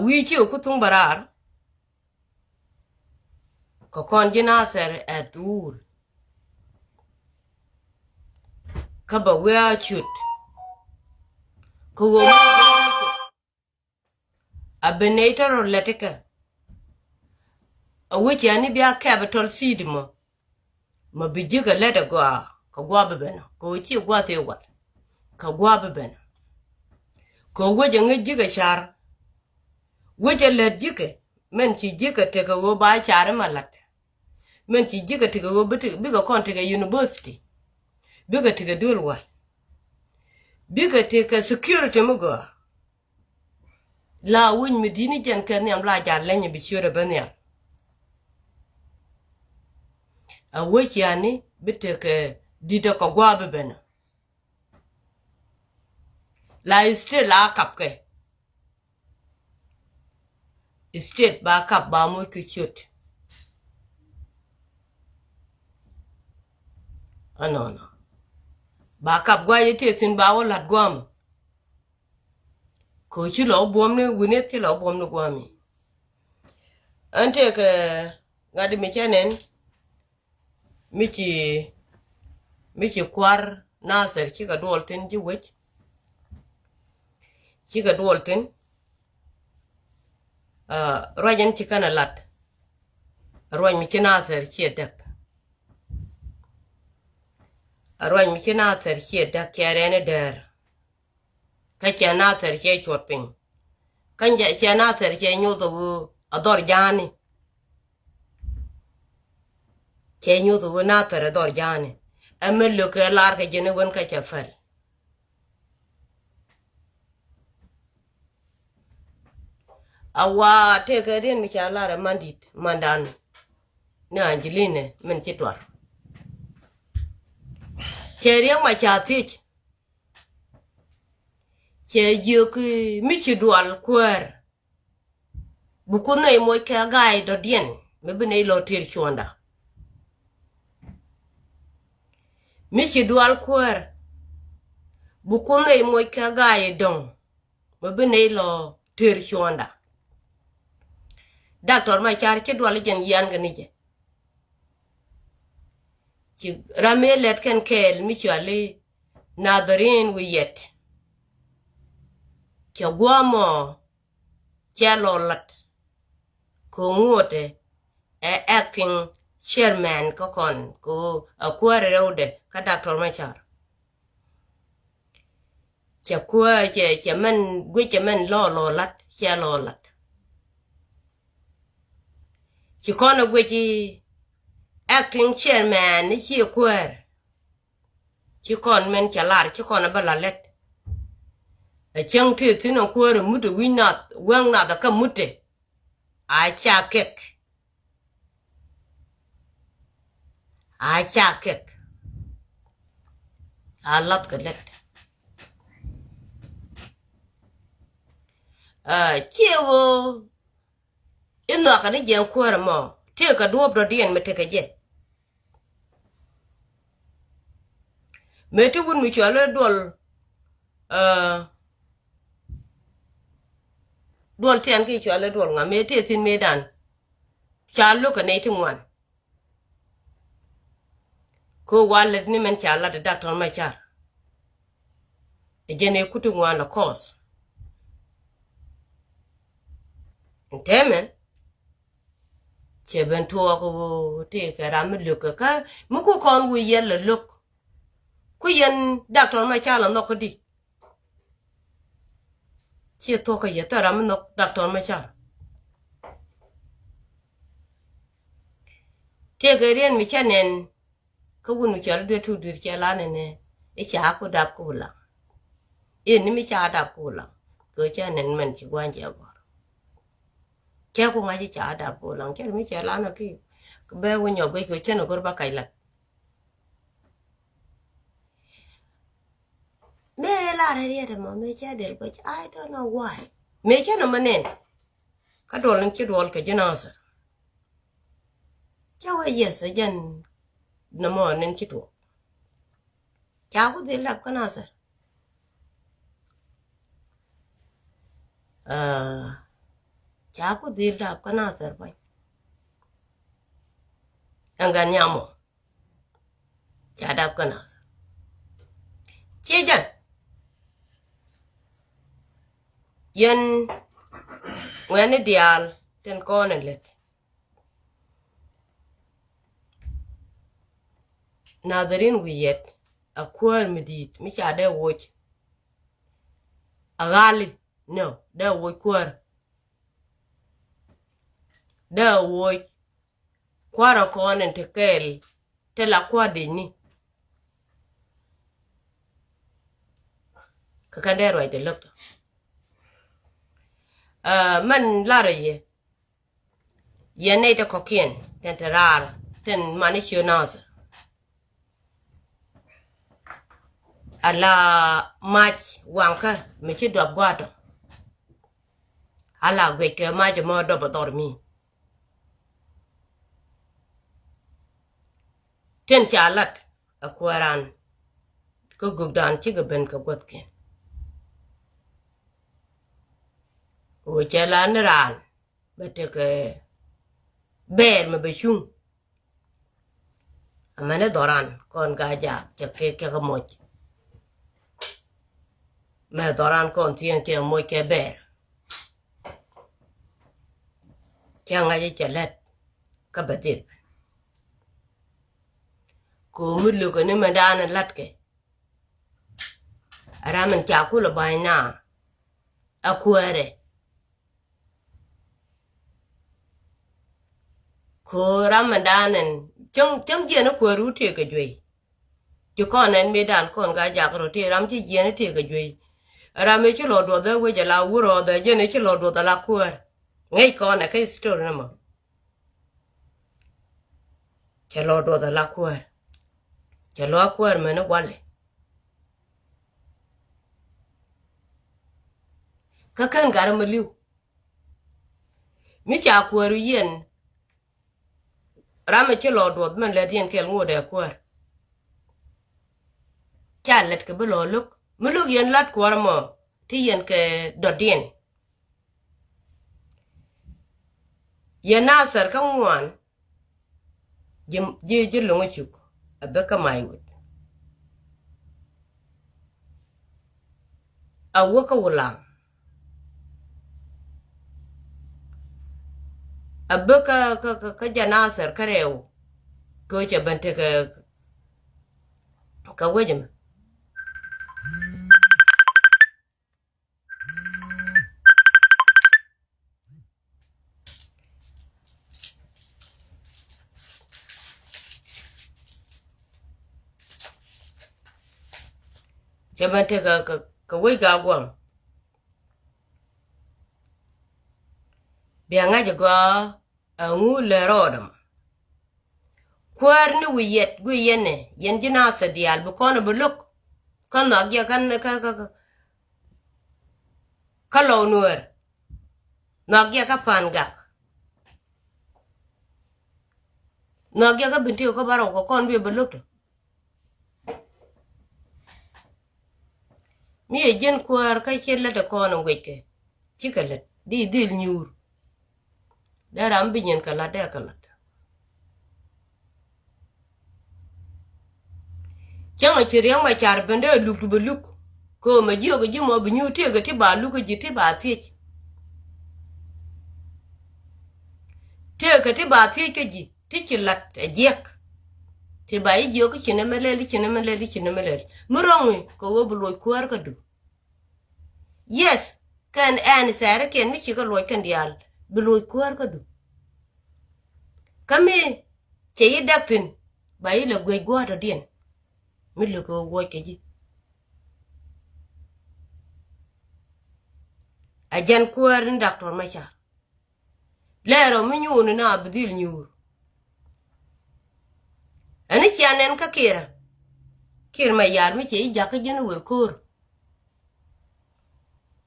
wi chi ku tung barar ko kon jinaser atur ka ba we chut ko wo a benator or leteka a which yani bia capital seed ma bijiga leda ko gwa bebena ko chi gwa te wat ka gwa bebena ko weje ngijiga shar weje let jike men chi jika te ko ba shar malat men chi jika te ko biga kon te university biga te dul wat biga te security mugo la win medini jen kan yam la jar lenye bi shure benya a weche yani biteke dida ko gwa bebena la state la kapke state ba kap ba mo ki chut anono ba kap gwa yete tin ba wala gwam ko chi lo bom ne wine ti lo bom ne gwami ante ke ngadi mi chenen miki kwar naser ki ga dolten ji wech ki ga dolten rojen ti kana lat roj mi naser ki dak roj mi naser ki dak kerene der ka naser ki chotpin kan ja naser ki nyodo ador jani ke nyodo naser ador jani amelo ke lar ke jene won ka chafal awa te ke den mi chala mandit mandan na angeline men chitwar cheriang ma chatich che juk mi chidwal kwer bukune mo ke gai do dien me bine lo tir chonda mi chidwal kwer bukune mo ke gai dong me bine lo tir chonda doctor ma char chidwal jen yan ganije ci ramelet ken kel mi chali nadarin wiyet ke guamo chalolat ko ngote acting chairman kokon ko akware rewde ka doctor ma char che men gwe men lo lat chalolat ci kono gwe acting chairman ni chi kwer chi kon men chalar chi kon balalet a chang te tino kwer mude winat wang na da ka mute a cha kek a lat ka let chewo ino ka ni jen kwer mo te ka duob do dien mete ka je mete wun mi chale dol tian ki chale dol nga mete tin medan chalo ka ne tingwan ko walet ni men chala da doctor ma char ejene kutungwan la cause temen cheben to ko te ka ram luk ka muko kon wu yel luk ku yen doctor ma chala no ko di che to ka yeta ram no doctor ma chala te ga rien mi chanen ko wonu chal de tu dir chala ne e cha ko dap ko la e ni mi cha dap ko la ko chanen men chi gwan je go ke ko ngaji cha dap ko la ke mi chala na ki be wonyo be ko chen ko ba kai la me la re de mo me cha del ko I don't know why me cha no manen ka dolan ki dol ka jinasa chawa yes jan na mo nen ki to cha ko de la kana sa cha ku dil da ka na ser pa anga nyamo cha da ka na che jan yen when dial ten kon let nadarin wiyet akwar midit mi cha de woch agali no de woch kwar de woch kwara konen te kel te la kwa de ni ka kande roi de lok man lare ye ne de kokien ten terar ten manichonas ala mach wanka me chi do bwato ala gwe ke ma je mo do dormi ten chalat akwaran ko gugdan chi ga ben ka gotke o chalan ran bete ke ber me bechung amane doran kon ga ja ke moch me doran kon tien ke moch ke ber changa ye chalet ka betit ko mudlu ko ne madana latke araman cha kula bayna akware ko ramadanen chong je na kwaru te ka jwe ju kon en medan kon ga ja ko te ram ji je na te ka jwe rame chi lo do da we ja la wuro da je ne chi lo do da la kwar ngai kon na kai story na mo che lo do da la kwar che lo kwar me na wale ka kan gar maliu mi cha kwaru yen rame chi lo do men le dien kel ngode kwar cha let ke blo luk muluk yen lat kwar mo ti yen ke do dien yen nasar ka ngwan je lo ngchuk abeka mai wut awoka wulang abeka ka janasar kareu ko che bante ka wejim che bante ka we ga gwam bianga je go angu le rodam kwar ni wiyene yen jinasa dial bu kono bu luk kan no agya kan ka lo nuer no agya ka pangak no agya ka binti ko baro ko kon bi bu luk mi jen kwar ka chella de kono weke chikalet di dil nyur dara ambinyen kala de kala changa chiriang ma char bende luk bu luk ko ma jogo jimo bu nyu te ga ti ba luk ji ti ba ti te ga ti ba ti ke ji ti chilat jek ti ba yi jogo chine meleli murongi ko wo bu loy kwar ka du yes kan an sare ken mi chi ko loy kan dial bu loy kwar ka du kame che yi daktin ba yi la gwe gwa do dien mi lu ko wo ke ji ajan kwar doctor ma cha lero mi nyu na abdil nyur ani chanen ka kir ma yar mi che ja ka jenu wer kor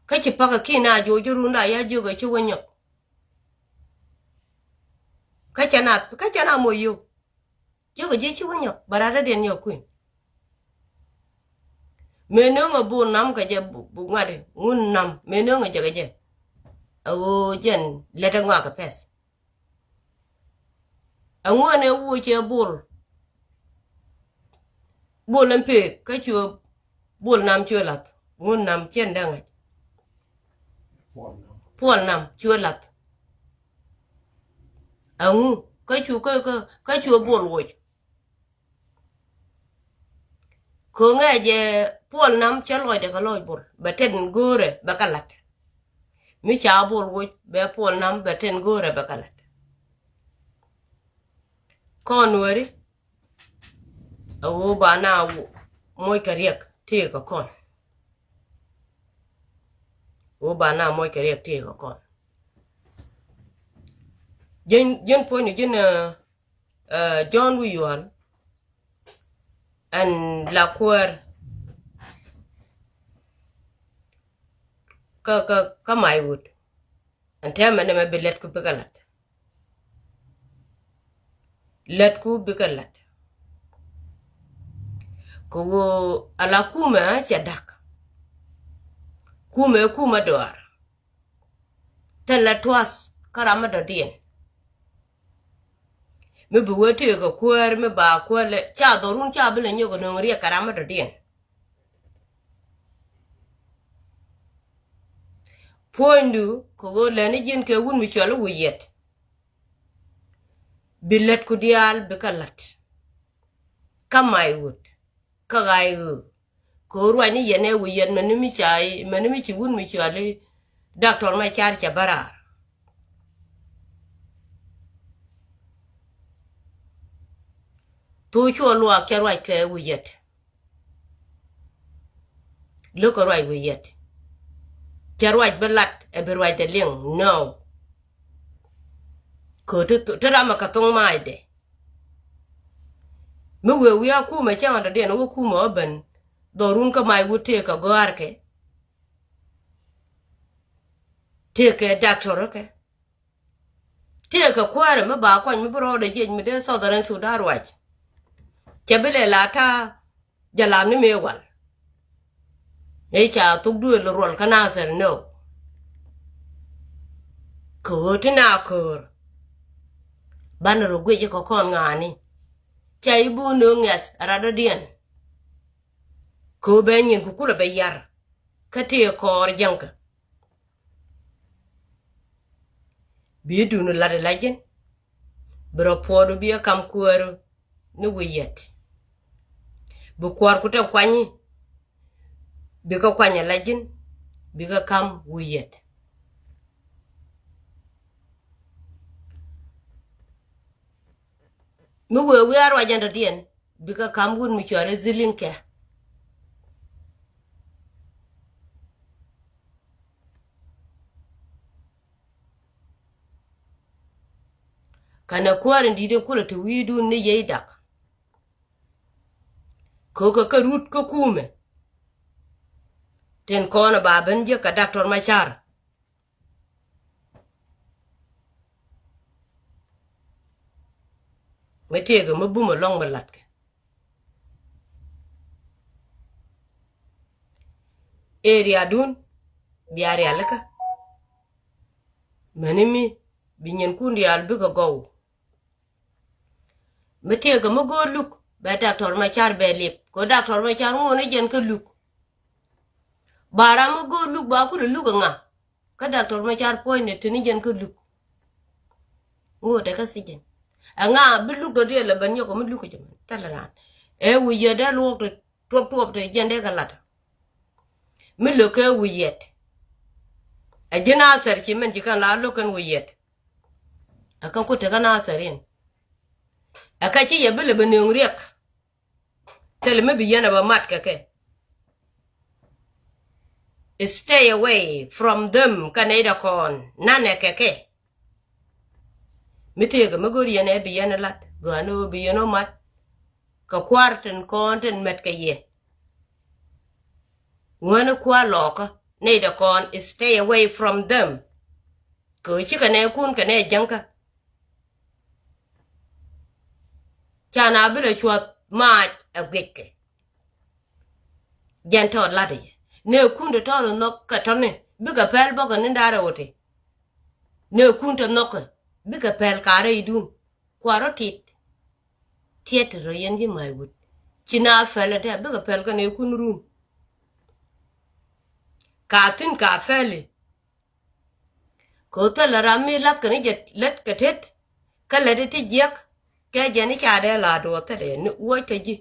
ka ci paka kina jojo runda ya joga ci wonyo ka chana moyo joga je ci wonyo barara den yo kuin menongo bu nam ka je bu ngade un nam menongo jaga je o jen le da ngwa ka pes angone wo che bol mpe ka chu bol nam chu lat ngun nam chen dang pol nam chu lat angu ka chu bol wo ko nga je pol nam che loy de ka loy bol baten gore bakalat mi cha bol wo be pol nam baten gore bakalat kon wari awo ba na moy kariek te ka kon wo ba na moy kariek te ka kon jen point jen John Wiyuan and la cour ka my wood and tell me be let ku bikalat let ku bikalat ko ala kuma cha dak kuma doar tella twas karama do dien me bu wote ko kuer me ba ko le cha dorun cha bele nyogo no ri karama do dien poindu ko go le ni jin ke wun mi chalo wuyet bilet ku dial bikalat kamay wut kagay ko ruani yene wuyen manimi chai manimi chi wun mi chali doctor ma char cha barar to cho Ruac cha Ruac ke wuyet lo ko Ruac wuyet cha Ruac belat e be Ruac de Lienge no ko to rama ka tong mai de we aku ma cha ndo de no ku mo ben dorun ka mai wute ka goarke teke doctor ke teke kware me ba kwa mi bro de je mi de Southern Sudan Ruac chabele lata jalam ni mewal e cha tugdu le rol kana ser no ko tina ko ban ro gwe ko kon ngani cha ibu no ngas rada dien ko benyin ku kula be yar kate ko janka bi dunu la de lajen bro podo bi kam kuero ni wiyet bu kwar ku te kwani bi ka kwanya lajen bi ka kam wiyet we are wajanda dien bi ka kam gun mi chore zilinke kana kwar ndide kula te widu ni yedak ko ka rut ko kume ten kona baben je ka doctor machar metege mabuma long malatke area dun biari alaka manimi binyen kundi albi ka go metege mago luk ba doctor machar be lip ko doctor machar ngone jen ka luk bara mago luk ba ku luk nga ka doctor machar point tini jen ka luk ngode ka sijen anga bi luk do de la ban yoko mi luk jam talaran e wu yeda luk top de jende ka lat mi lo ke wu yet a jina ser chi men kan la lo kan wu yet aka ko te kana serin aka chi ye bele benung riek tel me bi yana ba mat ka ke stay away from them kaneda kon nane ke ke mitege magori yana bi yana lat gano bi yana mat ka kwarten konten met ka ye wana kwa loka neda kon stay away from them ko chi kane kun kane janka chana bile chwa ma agweke janto lade ne kunde tolo no katone biga pel boga ndara wote ne kunta noke bika pel kare idun kwaro tiet ro yen ji mai wut kina fele te bika pel ka ne kun rum ka tin ka fele ko ta la rami lat ka ne jet let ka tet ka le de ti jek ke je ni cha de la do ta de ni wo ka ji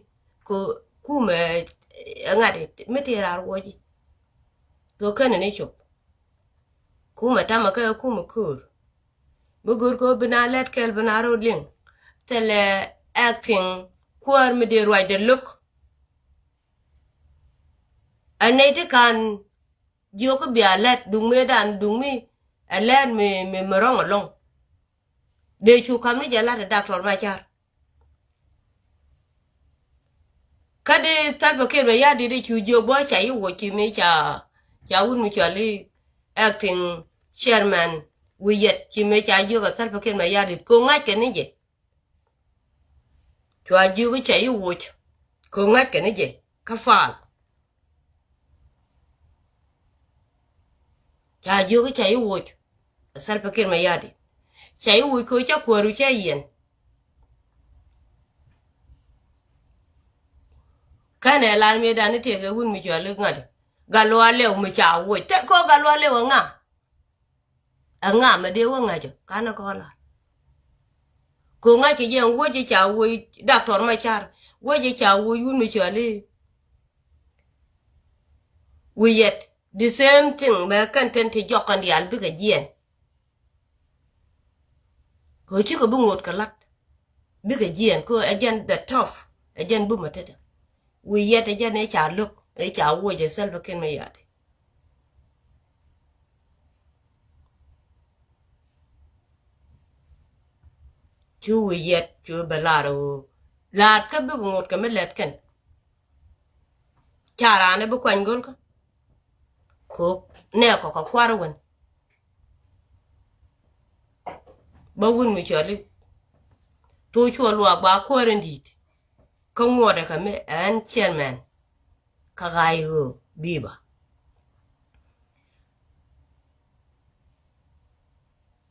ko ku me ngade me te ra wo ji ko ka ne chop ku ma ta ma ka ku ma kur bugur ko bina let kel bina ro ling tele acting kwar mi de roi de look ane te kan yo ko bia let dung me dan dung mi alen me merong along de chu kam ni jala de doctor ma char kade tal ba ke me ya de chu jo bo cha yi wo ki me cha un mi chali acting chairman we yet ki me cha yo ka tal ba ke me ya de ko ngai ke ni je chwa ju ko cha yi wo ko ngai ke ni je ka fa cha ju ko cha yi wo sal pa ke me ya de cha yi wo ko cha ko ru cha yen kane lan me dan te ge un mi chali ngade galwa le mu cha wo te ko galwa le nga ma de wo nga jo kana ko la ko nga ke yen wo ji cha wo doctor ma char wo ji cha wo yun mi chali we yet the same thing me kan ten ti jokan di al bi ga jen ko chi ko bu ngot ka lat bi ga jen ko again the tough again bu ma te we yet again e cha look e cha wo je sel ba ken me ya chú we yet chú belaro lát ka bu ngot ka me let ken chara ne bu kwan gol ko ne ko ka kwar won ba wun mi chali to chu lo ba ko rendit ka ngode ka me an chairman ka gayo biba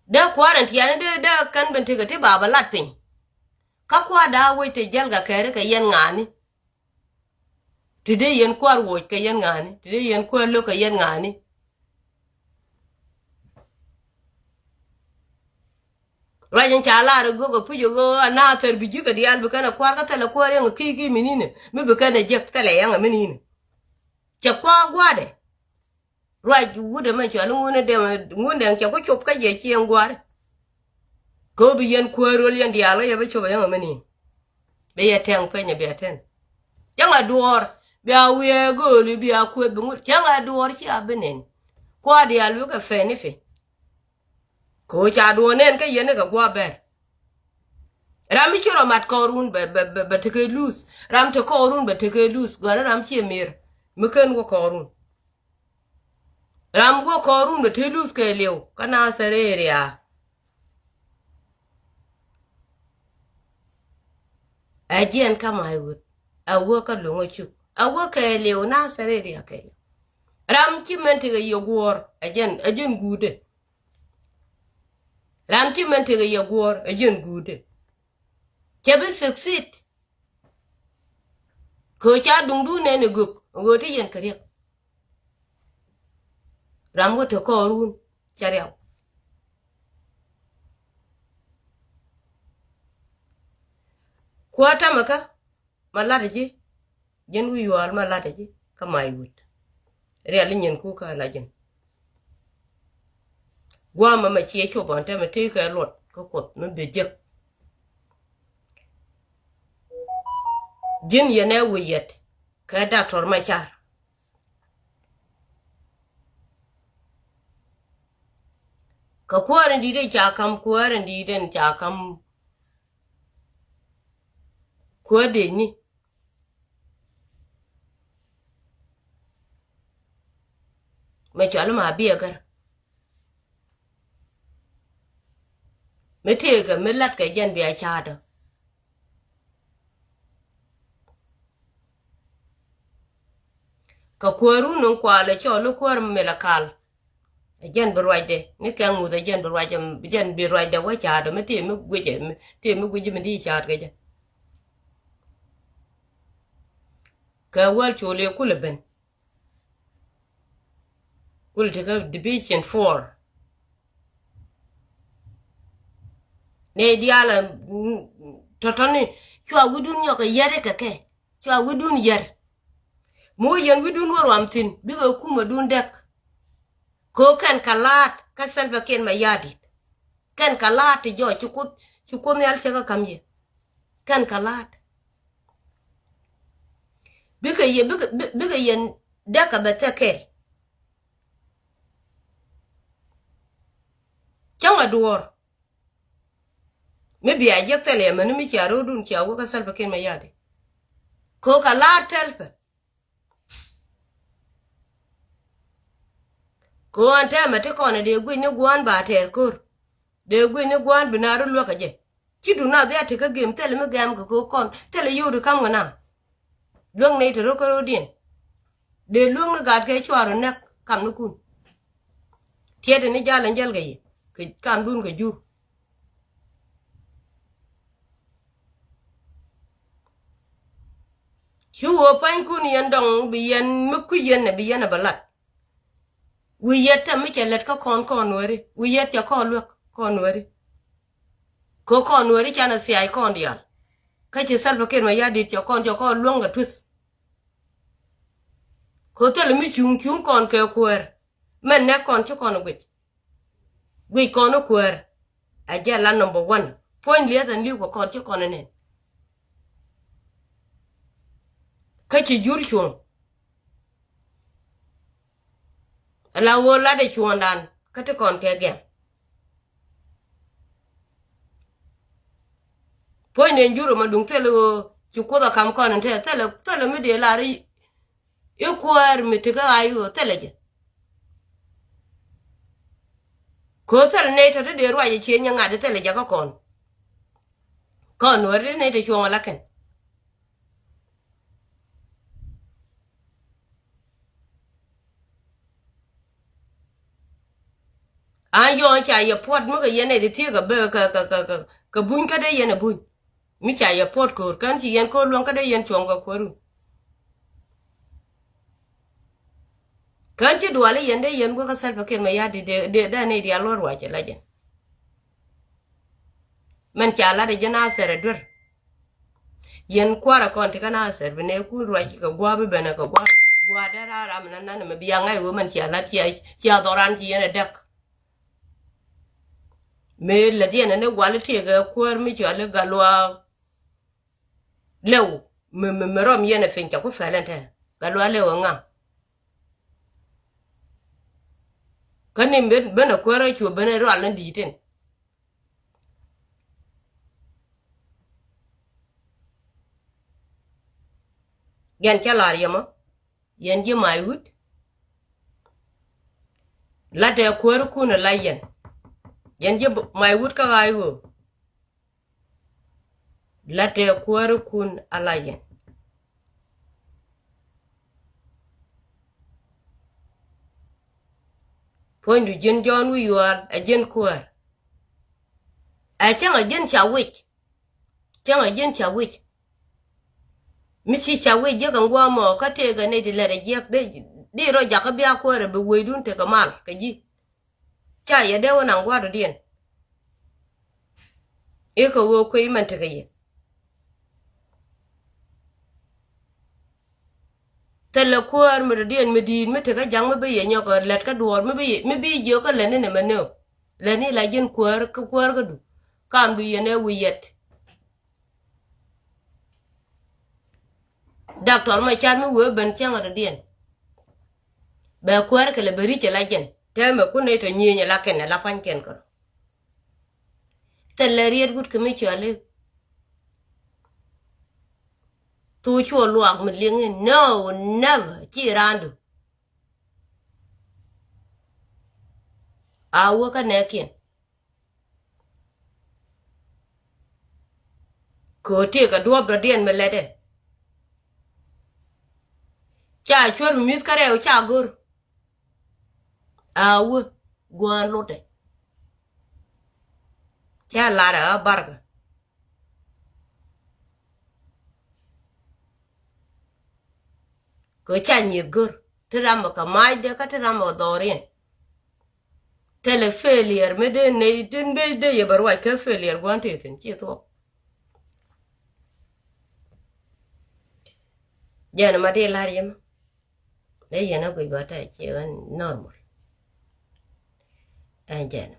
da kwaran tiyane da kan bente ga te baba lat pin ka kwa da wo te jalga kere ka yen ngani today yen kwar wo ka yen ngani today yen kwar lo ka yen ngani rajen chala ro go pujo go na ter biju ka dial bu kana kwar ka tele kwar yen ki minine me bu kana jek tele yen minine cha kwa gwade raj wude man chala ngune de ngune cha ko chop ka je chien gwar ko bi yen kwaro yen dialo ya be choba yen minine be ya ten fenya be ten janga duor be awie go li bi akwe bu janga duor chi abenen kwa dialo ka fe ni fe ko cha duonen ka yen ka gwa ber ram chiro mat korun be te lose ram te korun be te lose gwana ram chi mir meken go korun ram go korun be te lose ke lew kana sereria agien kama ayut awo ka longo chu awo ke lew na sereria ke ram chi mente ga yogor ajen gude ram chi mente ga yogor ajen gude chebe succeed ko cha dundu ne ne guk go ti yen kare ram go to korun chariaw kwata maka malade ji jen wi wal malade ji kama yut real nyen ku ka la jen gwa ma chi cho bon te me te ka lot ko kot me be je jin yene wi yet ka doctor ma char ka kwarin di de cha kam kwarin di den cha kam ko de ni me chal ma bi agar me te ga me lat ka jen bi a cha do ka kwaru non kwale cho lo kwar me la kal jen Ruac de ni kang mu the jen Ruac jen be Ruac de wa cha do me ti me gwe ti me gwe me di cha ga je ka wal chole kulben kul te ka division 4 ne diala totoni chwa wudun yo ka yare ka ke chwa wudun yer mo yen wudun wor amtin bi ga kuma dun dek ko kan kalat ka Salva Kiir ma yadi kan kalat jo chukut ne al chega kamye kan kalat bi ga yen deka beteke changa duor me biya je tele men mi charo dun chawo ka Salva Kiir ma yadi ko kalat telpe ko ante mate kono de gwi ni gwan ba ter kur de gwi ni gwan binaru lo ka je kidu na de ate ka gem tele me gam ko kon tele yoru kam ngana long ne to ko din de long na gat ke chwaro nek kam nu kun tiede ni jalan jel gayi ke kam dun ga ju chuo pan kun yen dong bi yen muku yen ne bi yen balat we yet a Michelet ka kon wari we yet ya kon wari ko kon wari chana si ai kon dial ka che Salva Kiir ma yadi jo kon longa twis ko tele mi chung kon ke kwer men ne kon chu kon we kon kwer a jela number 1 point le than liu ko kon chu kon ne ka che jur chung la wo la de chuandan ka te kon ke gen point en juro ma dung tele chu ko da kam kon te tele mi de la ri e kwar mi te ga ayo tele je ko tele ne to de ro ya che nya ngade tele je ka kon wore ne de chuan la ken an yo cha ye pot mu ga yene de ti ga be ka bun ka de yene bun mi cha ye pot ko kan ti yen ko lon ka de yen chong ga ko ru kan ti duale yen de yen go ka Salva Kiir ma yadi de da ne dia lor wa che la je men cha la de jana sere dur yen kwara kon ti kana ser be ne ku ru ki ka gwa be na ka gwa da ra men nan me biya ngai wo men cha la chi adoran ti yene dek me la diena ne gwale tega kwar mi chale galwa lew me rom yene fincha ku felente galwa lew nga kanim bena kwara chu bena ro alan diten gen chalar yama yen je mai wut la de kwar ku na layen yen je mai wut ka ayo late kwar kun alayen point du jen jon wi yuar a jen kwar a chang a jen cha wich mi chi cha wich je kan gwa mo ka te ga ne de le je de ro ja ka bia kwar be we dun te ka mal ka ji cha ya de wona gwa do dien e ko wo ko iman te ga ye tele kwar mi dien mi din mi te ga jang mi be ye nyoko let ka duor mi bi je ka le ne meno le ni la jen kwar ga du kam du ye ne wi yet doctor ma chan mi wo ben chang ra dien be kwar ke le beri che la jen te me ku ne to nyi la ken la pan ken ko tele rier gut ke mi chale tu chuo luak mi lienge no never chi randu awo ka ne kien ko te ka duob do dien me lede cha chor mi kare o cha gur awo guan lote cha lara barga ko cha ni gur trama ka mai de ka trama dorin tele failure me de ne din be de ye barwa ka failure guan te tin chi to jana ma de la yema le yana ko ba ta che normal an jana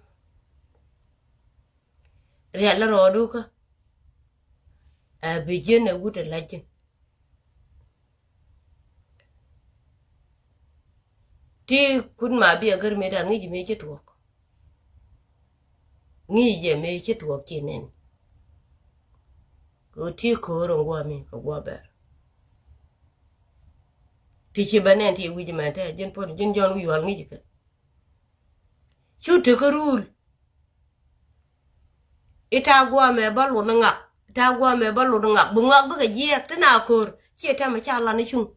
real ro du ka a bijene wuta lajin ti kun ma bi agar me dan ngi me che tuok ngi je me che tuok chinen ko ti ko ro gwa mi ko gwa ber ti chi banen ti wi ma ta jen po jen jon wi wal ngi ka chu te ko rul ita gwa me balu na ngak ta gwa me balu na ngak bu ngak bu ga je ta na kor che ta ma cha la ni chung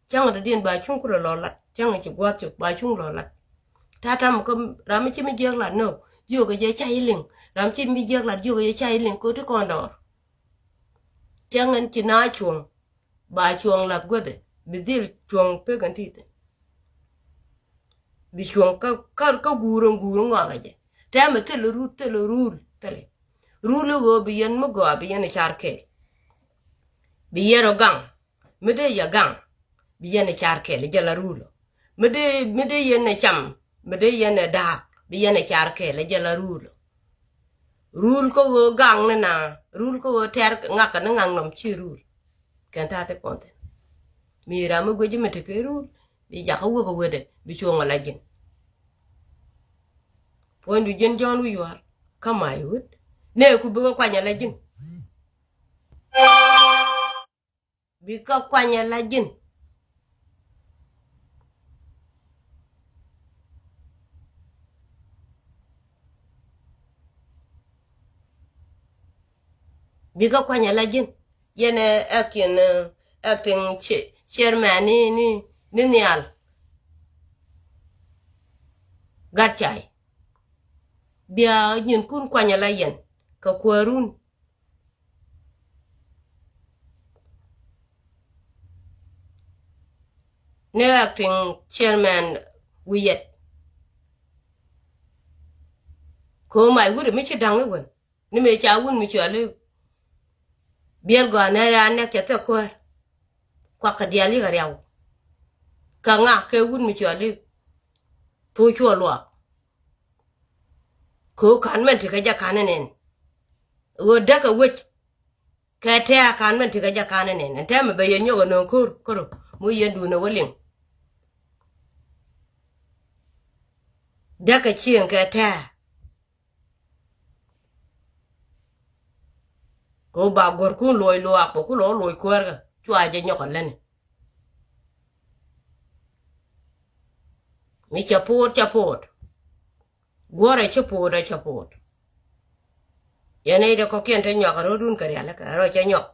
chang da den ba chung ko lo lat chang chi gwa chu ba chung lo lat ta tam ko ram chi mi je la no yo ga je chai ling ram chi mi je la yo ga je chai ling ko te kon dor chang an chi na chung ba chung lat gwa de bi dil chung pe gan ti bi chung ka gurung ngwa ga je ta ma te lu tele rulu go bi yen mo go bi yen charke bi yero gang me de ya gang bi yen charke le jala rulo me de yen cham me de yen da bi yen charke le jala rulo rul ko go gang na rul ko ter ngaka na ngang nom chi rul kan ta te ponte mi ra mo go je me te ke rul bi ja ko go wede bi chonga la jin pondu jen jon wi war kama yut ne ku bi ko kwanya la jin bi ko kwanya la jin bi ko kwanya la jin yene akin acting chairman ni nial gachai bia nyin kun kwanya la yen ka kwarun ne acting chairman wiyet ko mai wude mi ci dangi won ni me cha won mi ci ale biel go na ya ne ke te ko kwa ka diali ga yaw ka nga ke won mi ci ale to chu lo ko kan men ti ka ja kanenen wo daga wech ka te kan men ti ka ja kanenen te me be yenyo no ko mu yendu no wolin daga chien ka te ko ba gor ku loy lo ak ko lo loy ko ga chwa je nyoko len mi chapot gore chapot yene de ko kente nyoko ro dun kare ala ka ro che nyok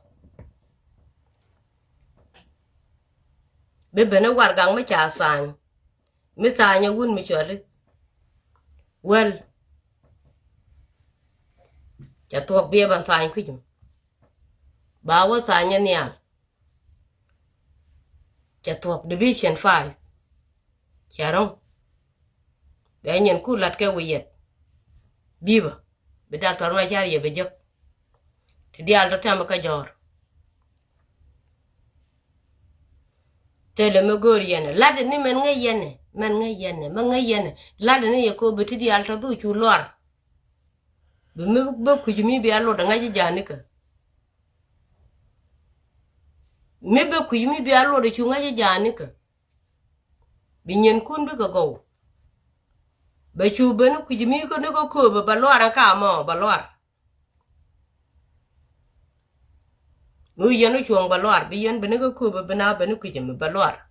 be bene war gang me cha san mi ta nya wun mi chole wel cha tok bia ban fain ku jum ba wa sa nya nial cha tok division 5 charong be nyen ku lat ke wiyet biba be doctor ma char ye be jok ti dial to tam ka jor tele me gor yene lad ni men ngay yene ma ngay yene lad ni ye ko be ti dial to bu chu lor be me be ku jimi be alo da ngaji jani ka me be ku jimi be alo da chu ngaji jani ka bi nyen kun be go ba chu ben ku jimi ko ne ko ba lor ka mo ba lor mu yenu chuong ba lor bi yen be ne ko ba na be ne ku jimi ba lor